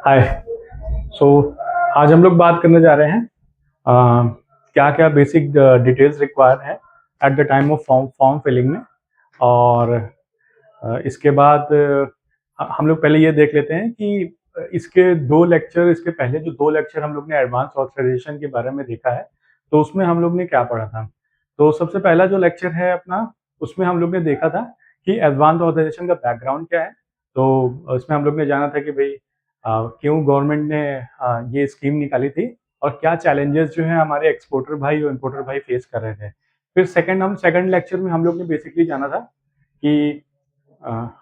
हाय। सो आज हम लोग बात करने जा रहे हैं क्या क्या बेसिक डिटेल्स रिक्वायर है at the time of form form filling में। और इसके बाद हम लोग पहले ये देख लेते हैं कि इसके पहले जो दो लेक्चर हम लोग ने एडवांस ऑथराइजेशन के बारे में देखा है, तो उसमें हम लोग ने क्या पढ़ा था। तो सबसे पहला जो लेक्चर है अपना, उसमें हम लोग ने देखा था कि एडवांस ऑथराइजेशन का बैकग्राउंड क्या है। तो इसमें हम लोग ने जाना था कि भाई क्यों गवर्नमेंट ने ये स्कीम निकाली थी और क्या चैलेंजेस जो हैं हमारे एक्सपोर्टर भाई और इम्पोर्टर भाई फेस कर रहे थे। फिर सेकंड लेक्चर में हम लोग ने बेसिकली जाना था कि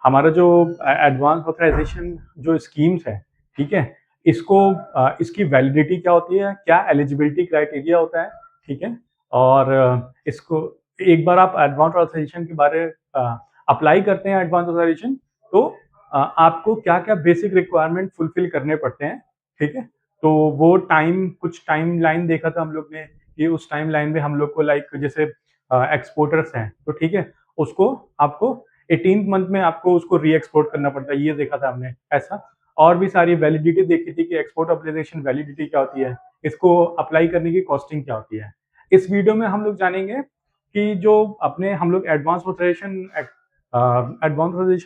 हमारा जो एडवांस ऑथराइजेशन जो स्कीम्स है, ठीक है, इसकी वैलिडिटी क्या होती है, क्या एलिजिबिलिटी क्राइटेरिया होता है, ठीक है। और इसको एक बार आप एडवांस ऑथराइजेशन के बारे अप्लाई करते हैं एडवांस ऑथराइजेशन, तो आपको क्या क्या बेसिक रिक्वायरमेंट फुलफिल करने पड़ते हैं, ठीक है। तो वो कुछ टाइम लाइन देखा था हम लोग ने कि उस टाइम लाइन में हम लोग को लाइक जैसे एक्सपोर्टर्स हैं, तो ठीक है, उसको आपको 18th मंथ में आपको उसको री एक्सपोर्ट करना पड़ता है, ये देखा था हमने ऐसा। और भी सारी वैलिडिटी देखी थी कि एक्सपोर्ट अप्लीकेशन वैलिडिटी क्या होती है, इसको अप्लाई करने की कॉस्टिंग क्या होती है। इस वीडियो में हम लोग जानेंगे कि जो अपने हम लोग एडवांस ऑथराइजेशन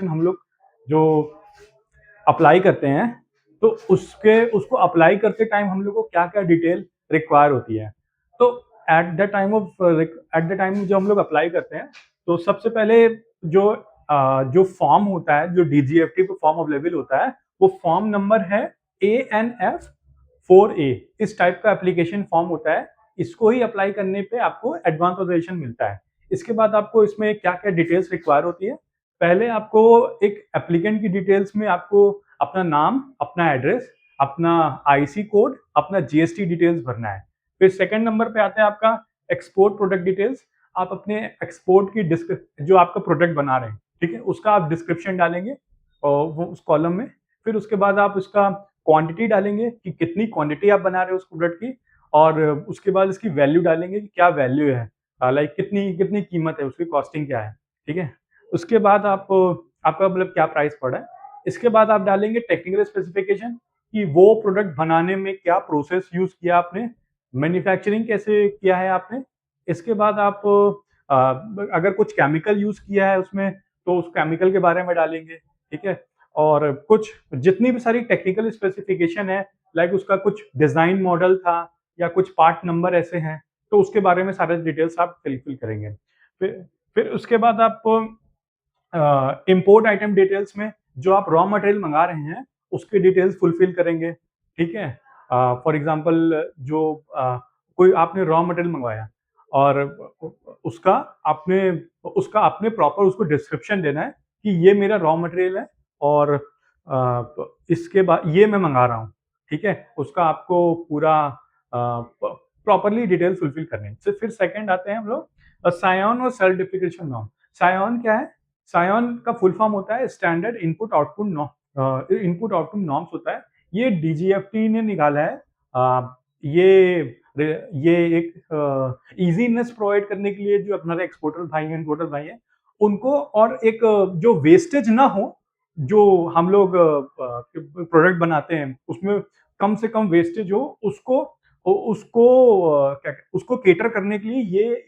हम लोग जो अप्लाई करते हैं, तो उसको अप्लाई करते टाइम हम लोग को क्या क्या डिटेल रिक्वायर होती है। तो एट द टाइम जब हम लोग अप्लाई करते हैं, तो सबसे पहले जो फॉर्म होता है, जो डीजीएफटी पे फॉर्म अवेलेबल होता है, वो फॉर्म नंबर है ANF 4A। इस टाइप का एप्लीकेशन फॉर्म होता है, इसको ही अप्लाई करने पे आपको एडवांस ऑथराइजेशन मिलता है। इसके बाद आपको इसमें क्या क्या डिटेल्स रिक्वायर होती है। पहले आपको एक एप्लीकेंट की डिटेल्स में आपको अपना नाम, अपना एड्रेस, अपना आईसी कोड, अपना जीएसटी डिटेल्स भरना है। फिर सेकंड नंबर पे आता है आपका एक्सपोर्ट प्रोडक्ट डिटेल्स। आप अपने एक्सपोर्ट की जो आपका प्रोडक्ट बना रहे हैं, ठीक है, उसका आप डिस्क्रिप्शन डालेंगे और वो उस कॉलम में। फिर उसके बाद आप उसका क्वांटिटी डालेंगे कि कितनी क्वांटिटी आप बना रहे हो उस प्रोडक्ट की, और उसके बाद इसकी वैल्यू डालेंगे कि क्या वैल्यू है, लाइक कितनी कितनी कीमत है, उसकी कॉस्टिंग क्या है, ठीक है। उसके बाद आपका मतलब क्या प्राइस पड़ा है। इसके बाद आप डालेंगे टेक्निकल स्पेसिफिकेशन कि वो प्रोडक्ट बनाने में क्या प्रोसेस यूज किया आपने, मैन्युफैक्चरिंग कैसे किया है आपने। इसके बाद आप अगर कुछ केमिकल यूज किया है उसमें, तो उस केमिकल के बारे में डालेंगे, ठीक है। और कुछ जितनी भी सारी टेक्निकल स्पेसिफिकेशन है, लाइक उसका कुछ डिजाइन मॉडल था या कुछ पार्ट नंबर ऐसे हैं, तो उसके बारे में सारे डिटेल्स आप फिल करेंगे। फिर उसके बाद आप इंपोर्ट आइटम डिटेल्स में जो आप रॉ मटेरियल मंगा रहे हैं, उसके डिटेल्स फुलफिल करेंगे, ठीक है। फॉर एग्जांपल कोई आपने रॉ मटेरियल मंगवाया और उसका आपने उसका आपने प्रॉपर उसको डिस्क्रिप्शन देना है कि ये मेरा रॉ मटेरियल है और इसके बाद ये मैं मंगा रहा हूँ, ठीक है। उसका आपको पूरा प्रॉपरली डिटेल फुलफिल करने हैं। फिर सेकंड आते हैं हम लोग सायोन और सर्टिफिकेशन नॉर्म। सायोन क्या है? सायोन का फुल फॉर्म होता है स्टैंडर्ड इनपुट आउटपुट नॉर्म्स होता है। ये डीजीएफटी ने निकाला है। ये एक इजीनेस प्रोवाइड करने के लिए जो हमारे एक्सपोर्टर भाई हैं, इम्पोर्टर भाई हैं, उनको, और एक जो वेस्टेज ना हो, जो हम लोग प्रोडक्ट बनाते हैं उसमें कम से कम वेस्टेज हो, उसको उसको केटर करने के लिए ये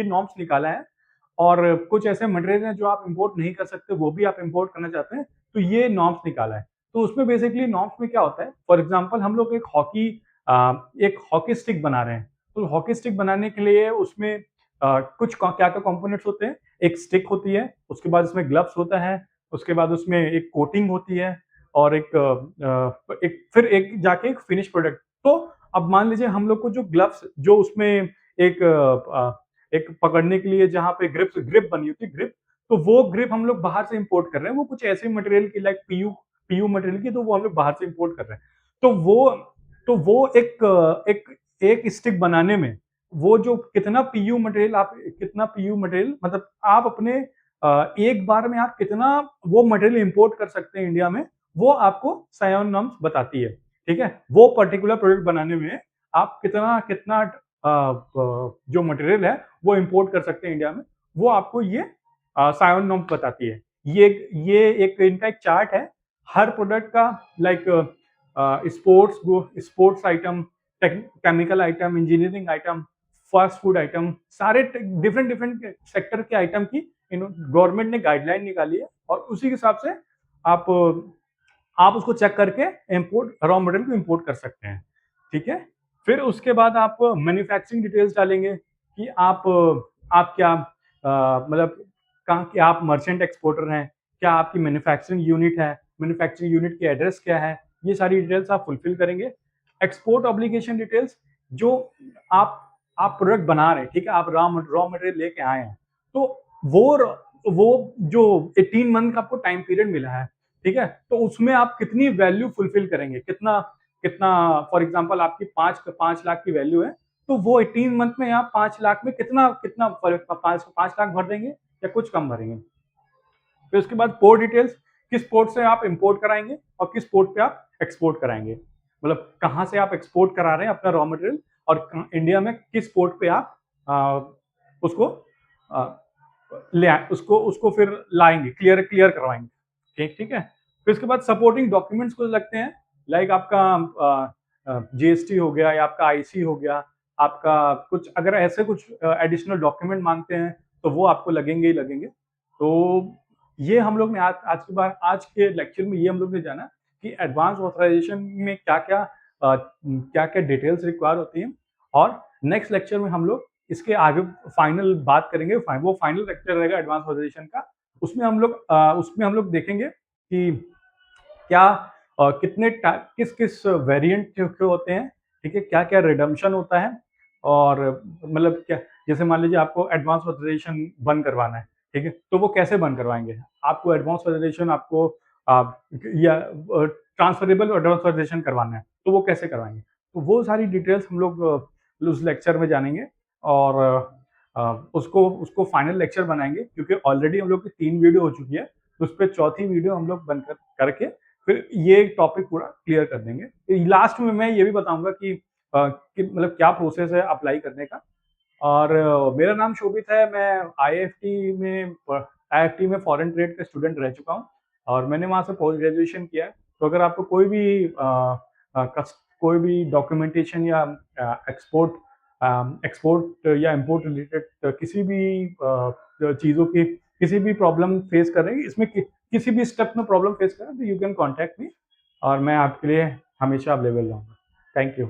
नॉर्म्स निकाला है। और कुछ ऐसे मटेरियल हैं जो आप इंपोर्ट नहीं कर सकते, वो भी आप इंपोर्ट करना चाहते हैं, तो ये नॉर्म्स निकाला है। तो उसमें बेसिकली नॉर्म्स में क्या होता है, फॉर एग्जांपल हम लोग एक हॉकी स्टिक बना रहे हैं, तो हॉकी स्टिक बनाने के लिए उसमें कुछ क्या क्या कंपोनेंट्स होते हैं। एक स्टिक होती है, उसके बाद उसमें ग्लव्स होता है, उसके बाद उसमें एक कोटिंग होती है, और एक फिनिश प्रोडक्ट। तो अब मान लीजिए हम लोग को जो ग्लव्स, जो उसमें एक पकड़ने के लिए जहाँ पे ग्रिप बनी होती है, ग्रिप, तो वो ग्रिप हम लोग बाहर से इंपोर्ट कर रहे हैं, वो कुछ ऐसे मटेरियल की लाइक पीयू मटेरियल की, तो वो हम लोग बाहर से इंपोर्ट कर रहे हैं। तो वो एक एक स्टिक बनाने में, वो जो कितना पीयू मटेरियल मतलब आप अपने एक बार में आप कितना वो मटेरियल इंपोर्ट कर सकते हैं इंडिया में, वो आपको सायोन नॉर्म्स बताती है, ठीक है। वो पर्टिकुलर प्रोडक्ट बनाने में आप कितना कितना जो मटेरियल है वो इंपोर्ट कर सकते हैं इंडिया में, वो आपको ये सायोन नॉर्म्स बताती है। ये एक इनका एक चार्ट है हर प्रोडक्ट का, like sports item, chemical item, engineering item, fast food item, सारे डिफरेंट डिफरेंट सेक्टर के आइटम की गवर्नमेंट ने गाइडलाइन निकाली है और उसी के हिसाब से आप आप उसको चेक करके इंपोर्ट रॉ मटेरियल को इंपोर्ट कर सकते हैं, ठीक है। फिर उसके बाद आप मैन्युफैक्चरिंग डिटेल्स डालेंगे कि आप क्या मतलब कहाँ के आप मर्चेंट एक्सपोर्टर हैं, क्या आपकी मैन्युफैक्चरिंग यूनिट है, मैन्युफैक्चरिंग यूनिट की एड्रेस क्या है, ये सारी डिटेल्स आप फुलफिल करेंगे। एक्सपोर्ट ऑब्लिगेशन डिटेल्स, जो आप आप प्रोडक्ट बना रहे हैं, ठीक है, आप रॉ मटेरियल लेके आए हैं, तो वो जो 18 मंथ का आपको टाइम पीरियड मिला है, ठीक है, तो उसमें आप कितनी वैल्यू फुलफिल करेंगे, कितना कितना फॉर एग्जांपल आपकी 5 लाख की वैल्यू है, तो वो 18 मंथ में आप 5 लाख में कितना कितना 5 लाख भर देंगे या कुछ कम भरेंगे। फिर उसके बाद पोर्ट डिटेल्स, किस पोर्ट से आप इंपोर्ट कराएंगे और किस पोर्ट पे आप एक्सपोर्ट कराएंगे, मतलब कहाँ से आप एक्सपोर्ट करा रहे हैं अपना रॉ मटेरियल और इंडिया में किस पोर्ट पे आप उसको आ, उसको उसको फिर लाएंगे, क्लियर क्लियर करवाएंगे, ठीक ठीक है। फिर उसके बाद सपोर्टिंग डॉक्यूमेंट्स कुछ लगते हैं, लाइक आपका जीएसटी हो गया या आपका आईसी हो गया, आपका कुछ अगर ऐसे कुछ एडिशनल डॉक्यूमेंट मांगते हैं तो वो आपको लगेंगे ही लगेंगे। तो ये हम लोग ने आज के लेक्चर में ये हम लोग ने जाना कि एडवांस ऑथराइजेशन में क्या क्या डिटेल्स रिक्वायर होती हैं, और नेक्स्ट लेक्चर में हम लोग इसके आगे फाइनल बात करेंगे। वो फाइनल लेक्चर रहेगा एडवांस ऑथराइजेशन का, उसमें हम लोग देखेंगे कि क्या कितने किस किस वेरिएंट के होते हैं, ठीक है, क्या क्या रिडम्पशन होता है, और मतलब क्या, जैसे मान लीजिए आपको एडवांस ऑथराइजेशन बंद करवाना है, ठीक है, तो वो कैसे बंद करवाएंगे, आपको एडवांस ऑथराइजेशन आपको या ट्रांसफरेबल एडवांस ऑथराइजेशन करवाना है तो वो कैसे करवाएंगे, तो वो सारी डिटेल्स हम लोग उस लेक्चर में जानेंगे, और उसको उसको फाइनल लेक्चर बनाएंगे, क्योंकि ऑलरेडी हम लोग की 3 वीडियो हो चुकी है, तो उस पर चौथी वीडियो हम लोग बन करके फिर ये टॉपिक पूरा क्लियर कर देंगे। लास्ट में मैं ये भी बताऊंगा कि मतलब क्या प्रोसेस है अप्लाई करने का। और मेरा नाम शोभित है, मैं आईएफटी में फॉरेन ट्रेड का स्टूडेंट रह चुका हूँ और मैंने वहाँ से पोस्ट ग्रेजुएशन किया है। तो अगर आपको कोई भी डॉक्यूमेंटेशन या एक्सपोर्ट एक्सपोर्ट या इंपोर्ट रिलेटेड किसी भी चीज़ों की किसी भी प्रॉब्लम फेस कर रहे हैं, इसमें किसी भी स्टेप में प्रॉब्लम फेस करें तो यू कैन कॉन्टैक्ट मी, और मैं आपके लिए हमेशा अवेलेबल रहूँगा। Thank you.